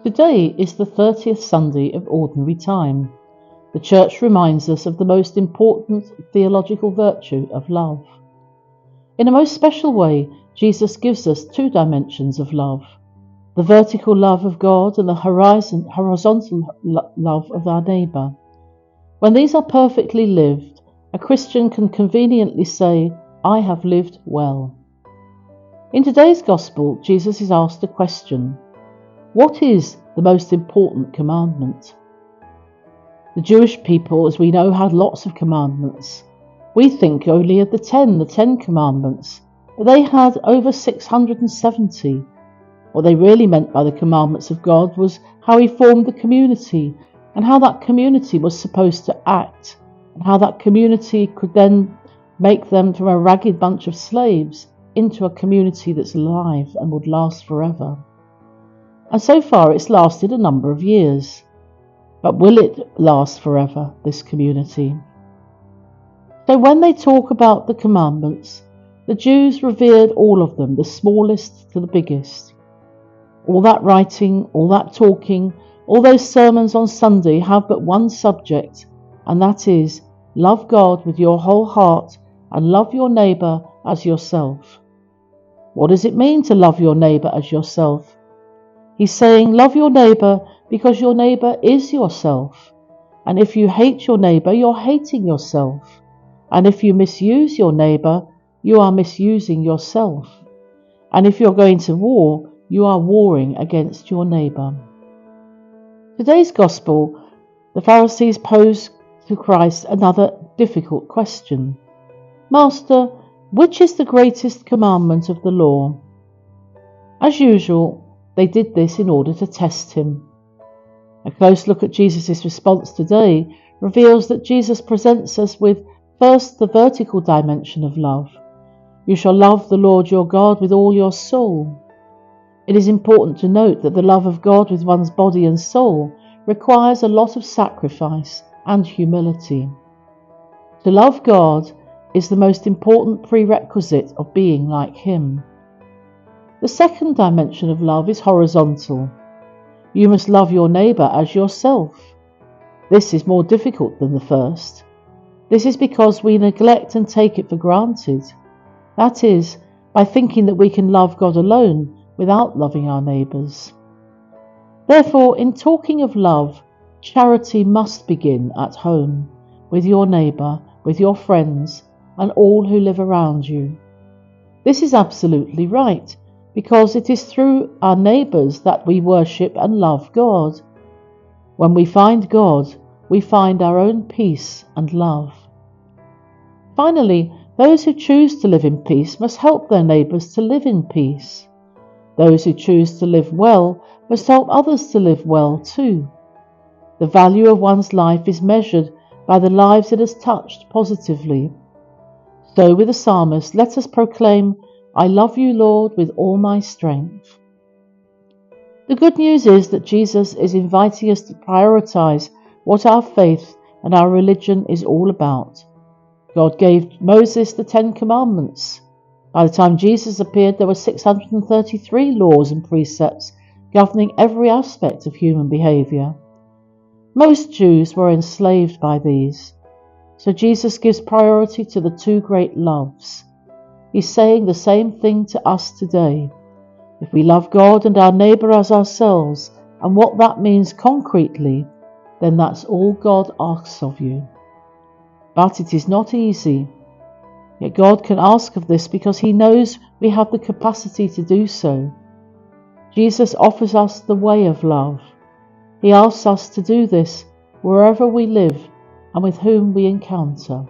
Today is the 30th Sunday of Ordinary Time. The Church reminds us of the most important theological virtue of love. In a most special way, Jesus gives us two dimensions of love: the vertical love of God and the horizontal love of our neighbour. When these are perfectly lived, a Christian can conveniently say, "I have lived well." In today's Gospel, Jesus is asked a question: what is the most important commandment? The Jewish people, as we know, had lots of commandments. We think only of the Ten Commandments, but they had over 670. What they really meant by the commandments of God was how He formed the community, and how that community was supposed to act, and how that community could then make them from a ragged bunch of slaves into a community that's alive and would last forever. And so far it's lasted a number of years. But will it last forever, this community? So when they talk about the commandments, the Jews revered all of them, the smallest to the biggest. All that writing, all that talking, all those sermons on Sunday have but one subject, and that is, love God with your whole heart and love your neighbour as yourself. What does it mean to love your neighbour as yourself? He's saying, love your neighbour because your neighbour is yourself. And if you hate your neighbour, you're hating yourself. And if you misuse your neighbour, you are misusing yourself. And if you're going to war, you are warring against your neighbour. Today's Gospel, the Pharisees pose to Christ another difficult question. Master, which is the greatest commandment of the law? As usual, they did this in order to test him. A close look at Jesus' response today reveals that Jesus presents us with first the vertical dimension of love. You shall love the Lord your God with all your soul. It is important to note that the love of God with one's body and soul requires a lot of sacrifice and humility. To love God is the most important prerequisite of being like Him. The second dimension of love is horizontal. You must love your neighbour as yourself. This is more difficult than the first. This is because we neglect and take it for granted. That is, by thinking that we can love God alone without loving our neighbours. Therefore, in talking of love, charity must begin at home, with your neighbour, with your friends, and all who live around you. This is absolutely right, because it is through our neighbours that we worship and love God. When we find God, we find our own peace and love. Finally, those who choose to live in peace must help their neighbours to live in peace. Those who choose to live well must help others to live well too. The value of one's life is measured by the lives it has touched positively. So with the psalmist, let us proclaim, I love you, Lord, with all my strength. The good news is that Jesus is inviting us to prioritise what our faith and our religion is all about. God gave Moses the 10 Commandments. By the time Jesus appeared, there were 633 laws and precepts governing every aspect of human behaviour. Most Jews were enslaved by these. So Jesus gives priority to the two great loves. He's saying the same thing to us today. If we love God and our neighbour as ourselves, and what that means concretely, then that's all God asks of you. But it is not easy. Yet God can ask of this because He knows we have the capacity to do so. Jesus offers us the way of love. He asks us to do this wherever we live and with whom we encounter.